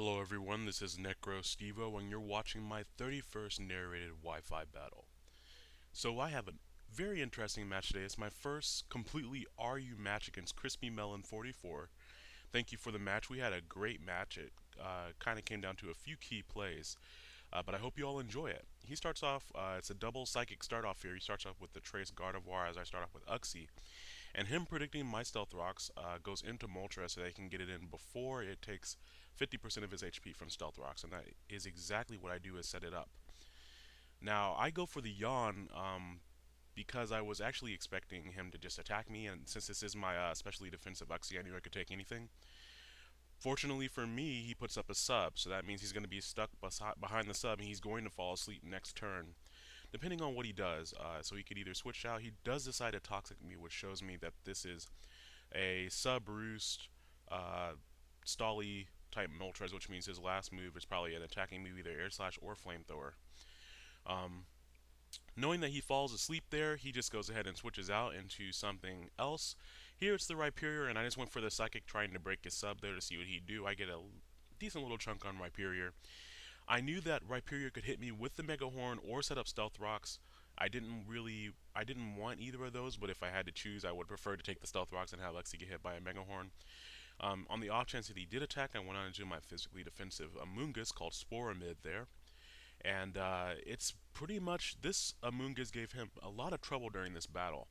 Hello everyone, this is Necrostevo and you're watching my 31st narrated Wi-Fi battle. So I have a very interesting match today. It's my first completely RU match against crispymelon44. Thank you for the match. We had a great match. It kind of came down to a few key plays, but I hope you all enjoy it. He starts off, it's a double psychic start off here. He starts off with the Trace Gardevoir as I start off with Uxie. And him predicting my Stealth Rocks goes into Moltres so they can get it in before it takes 50% of his HP from Stealth Rocks, and that is exactly what I do is set it up. Now, I go for the Yawn because I was actually expecting him to just attack me, and since this is my specially defensive Uxie, I knew I could take anything. Fortunately for me, he puts up a sub, so that means he's going to be stuck behind the sub, and he's going to fall asleep next turn, depending on what he does. So he could either switch out. He does decide to Toxic me, which shows me that this is a sub roost, stally type Moltres, which means his last move is probably an attacking move, either Air Slash or Flamethrower. Um, Knowing that he falls asleep there, he just goes ahead and switches out into something else. Here it's the Rhyperior, and I just went for the Psychic, trying to break his sub there to see what he'd do. I get a decent little chunk on Rhyperior. I knew that Rhyperior could hit me with the Mega Horn or set up Stealth Rocks. I didn't want either of those, but if I had to choose, I would prefer to take the Stealth Rocks and have Lexi get hit by a Mega Horn. On the off chance that he did attack, I went on to do my physically defensive Amoonguss called Sporamid there. And it's pretty much, this Amoonguss gave him a lot of trouble during this battle.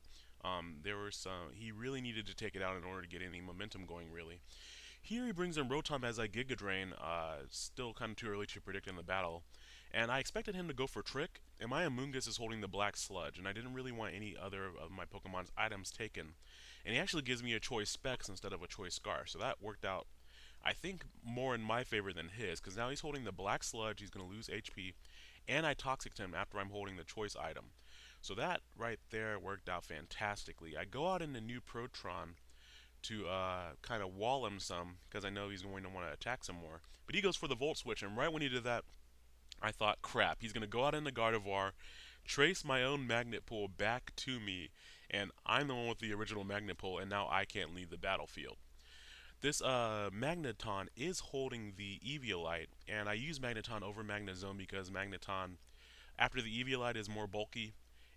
He really needed to take it out in order to get any momentum going, really. Here he brings in Rotom as I Giga Drain, still kind of too early to predict in the battle. And I expected him to go for Trick, and my Amoonguss is holding the Black Sludge, and I didn't really want any other of my Pokemon's items taken. And he actually gives me a choice Specs instead of a choice Scarf, so that worked out, I think, more in my favor than his, because now he's holding the Black Sludge, he's going to lose HP, and I Toxic him after I'm holding the choice item. So that right there worked out fantastically. I go out in the new Protron to kind of wall him some, because I know he's going to want to attack some more. But he goes for the Volt Switch, and right when he did that, I thought, crap, he's going to go out in the Gardevoir, trace my own Magnet Pull back to me, and I'm the one with the original Magnet Pull, and now I can't leave the battlefield. This Magneton is holding the Eviolite, and I use Magneton over Magnezone because Magneton, after the Eviolite, is more bulky,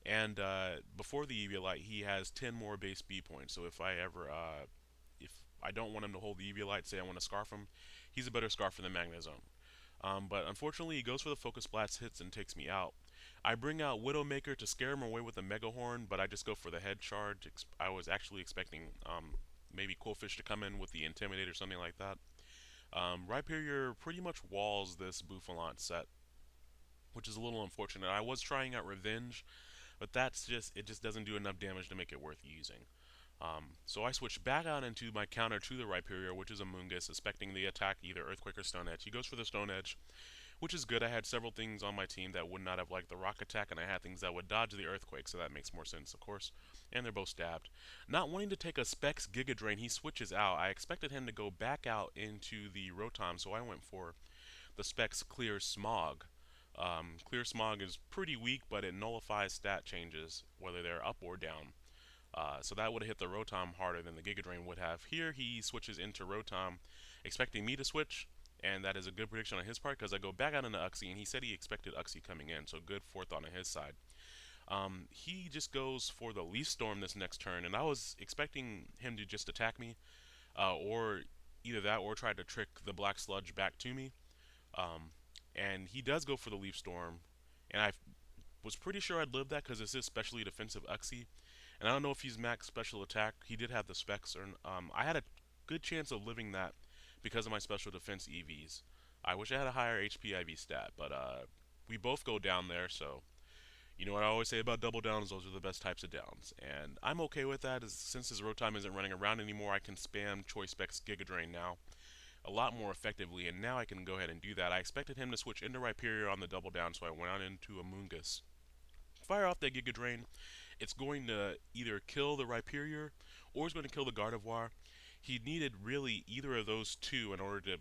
and before the Eviolite, he has 10 more base B points. So if I don't want him to hold the Eviolite, say I want to Scarf him, he's a better Scarfer than Magnezone. But unfortunately, he goes for the Focus Blast, hits, and takes me out. I bring out Widowmaker to scare him away with a Mega Horn, but I just go for the Head Charge. I was actually expecting maybe Coolfish to come in with the Intimidate or something like that. Rhyperior pretty much walls this Bouffalant set, which is a little unfortunate. I was trying out Revenge, but it just doesn't do enough damage to make it worth using. So I switch back out into my counter to the Rhyperior, which is Amoonguss, expecting the attack either Earthquake or Stone Edge. He goes for the Stone Edge, which is good. I had several things on my team that would not have liked the Rock attack, and I had things that would dodge the Earthquake, so that makes more sense, of course. And they're both stabbed. Not wanting to take a Specs Giga Drain, he switches out. I expected him to go back out into the Rotom, so I went for the Specs Clear Smog. Clear Smog is pretty weak, but it nullifies stat changes, whether they're up or down. So that would have hit the Rotom harder than the Giga Drain would have. Here he switches into Rotom, expecting me to switch, and that is a good prediction on his part because I go back out into Uxie, and he said he expected Uxie coming in, so good forethought on his side. He just goes for the Leaf Storm this next turn, and I was expecting him to just attack me, or either that or try to trick the Black Sludge back to me. And he does go for the Leaf Storm, and I was pretty sure I'd live that because this is specially defensive Uxie. And I don't know if he's max special attack. He did have the specs. I had a good chance of living that because of my special defense EVs. I wish I had a higher HP IV stat, but we both go down there, so you know what I always say about double downs, those are the best types of downs. And I'm okay with that, since his Rotom isn't running around anymore, I can spam Choice Specs Giga Drain now a lot more effectively, and now I can go ahead and do that. I expected him to switch into Rhyperior on the double down, so I went out into Amoonguss. Fire off that Giga Drain. It's going to either kill the Rhyperior or it's going to kill the Gardevoir. He needed really either of those two in order to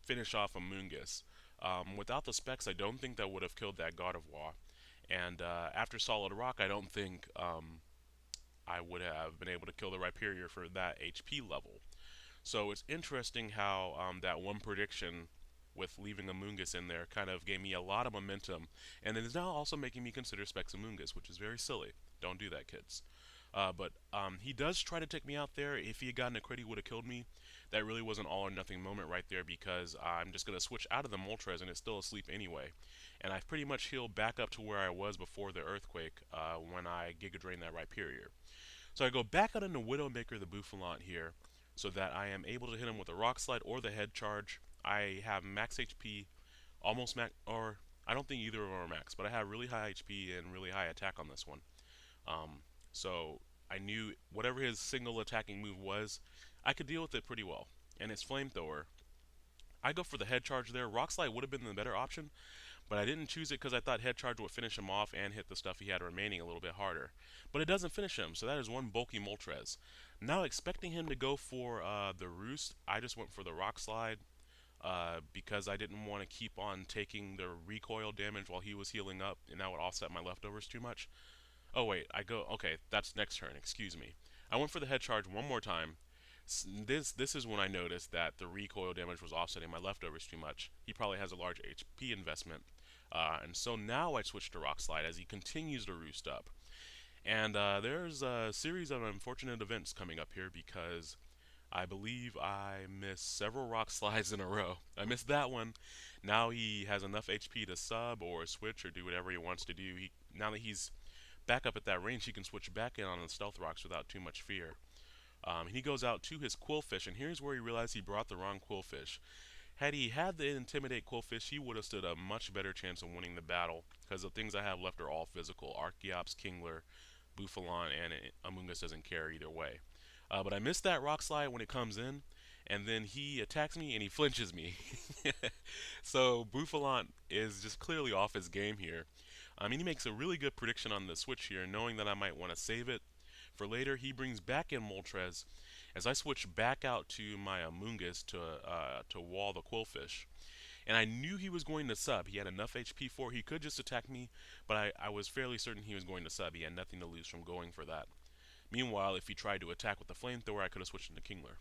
finish off Amoonguss. Without the specs, I don't think that would have killed that Gardevoir. And after Solid Rock, I don't think I would have been able to kill the Rhyperior for that HP level. So it's interesting how that one prediction with leaving Amoonguss in there kind of gave me a lot of momentum, and it is now also making me consider Specs Amoonguss, which is very silly. Don't do that, kids. But he does try to take me out there. If he had gotten a crit, he would have killed me. That really was an all or nothing moment right there because I'm just going to switch out of the Moltres and it's still asleep anyway. And I've pretty much healed back up to where I was before the Earthquake when I Giga Drained that Rhyperior. So I go back out into Widowmaker the Bouffalant here so that I am able to hit him with a Rock Slide or the Head Charge. I have max HP, almost max, or I don't think either of them are max, but I have really high HP and really high attack on this one. So I knew whatever his single attacking move was, I could deal with it pretty well. And his Flamethrower, I go for the Head Charge there. Rock Slide would have been the better option, but I didn't choose it because I thought Head Charge would finish him off and hit the stuff he had remaining a little bit harder. But it doesn't finish him, so that is one bulky Moltres. Now expecting him to go for the Roost, I just went for the Rock Slide because I didn't want to keep on taking the recoil damage while he was healing up, and that would offset my leftovers too much. Oh wait, okay, that's next turn, excuse me. I went for the Head Charge one more time. This is when I noticed that the recoil damage was offsetting my leftovers too much. He probably has a large HP investment. And so now I switch to Rock Slide as he continues to roost up. And there's a series of unfortunate events coming up here because I believe I missed several Rock Slides in a row. I missed that one. Now he has enough HP to sub or switch or do whatever he wants to do. Now that he's back up at that range, he can switch back in on the Stealth Rocks without too much fear. He goes out to his Quillfish, and here's where he realized he brought the wrong Quillfish. Had he had the Intimidate Quillfish, he would have stood a much better chance of winning the battle, because the things I have left are all physical. Archeops, Kingler, Bouffalant, and Amoonguss doesn't care either way. But I missed that Rock Slide when it comes in, and then he attacks me and he flinches me. So Bouffalant is just clearly off his game here. He makes a really good prediction on the switch here, knowing that I might want to save it for later. He brings back in Moltres as I switch back out to my Amoonguss to wall the Quillfish. And I knew he was going to sub. He had enough HP for it. He could just attack me, but I was fairly certain he was going to sub. He had nothing to lose from going for that. Meanwhile, if he tried to attack with the Flamethrower, I could have switched into Kingler.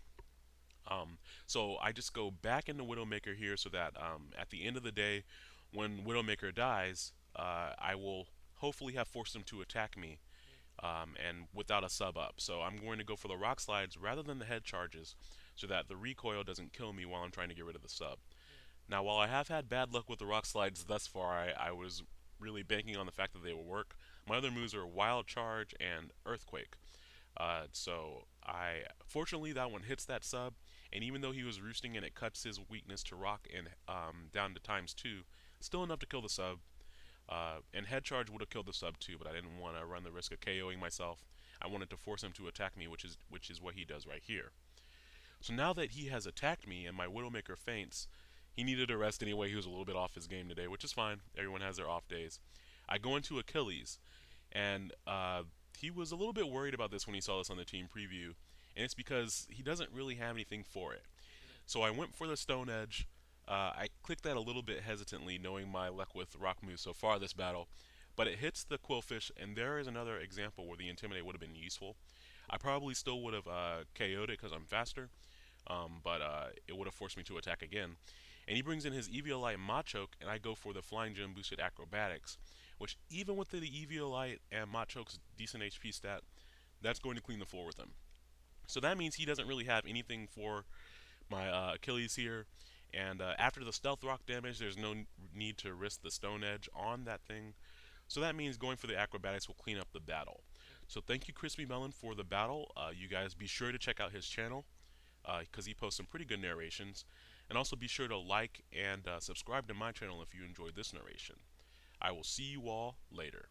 So I just go back into Widowmaker here so that at the end of the day, when Widowmaker dies, I will hopefully have forced him to attack me and without a sub up. So I'm going to go for the Rock Slides rather than the Head Charges so that the recoil doesn't kill me while I'm trying to get rid of the sub. Now, while I have had bad luck with the Rock Slides thus far, I was really banking on the fact that they will work. My other moves are Wild Charge and Earthquake. Fortunately, that one hits that sub, and even though he was roosting and it cuts his weakness to rock and down to ×2, still enough to kill the sub. And Head Charge would have killed the sub too, but I didn't want to run the risk of KOing myself. I wanted to force him to attack me, which is what he does right here. So now that he has attacked me and my Widowmaker faints, he needed a rest anyway. He was a little bit off his game today, which is fine. Everyone has their off days. I go into Achilles, and he was a little bit worried about this when he saw this on the team preview, and it's because he doesn't really have anything for it. So I went for the Stone Edge. I clicked that a little bit hesitantly, knowing my luck with rock moves so far this battle, but it hits the Quillfish, and there is another example where the Intimidate would have been useful. I probably still would have KO'd it because I'm faster, but it would have forced me to attack again. And he brings in his Eviolite Machoke, and I go for the Flying Gem boosted Acrobatics, which even with the Eviolite and Machoke's decent HP stat, that's going to clean the floor with him. So that means he doesn't really have anything for my Achilles here. And after the Stealth Rock damage, there's no need to risk the Stone Edge on that thing. So that means going for the Acrobatics will clean up the battle. So thank you, Crispy Melon, for the battle. You guys be sure to check out his channel because he posts some pretty good narrations. And also be sure to like and subscribe to my channel if you enjoyed this narration. I will see you all later.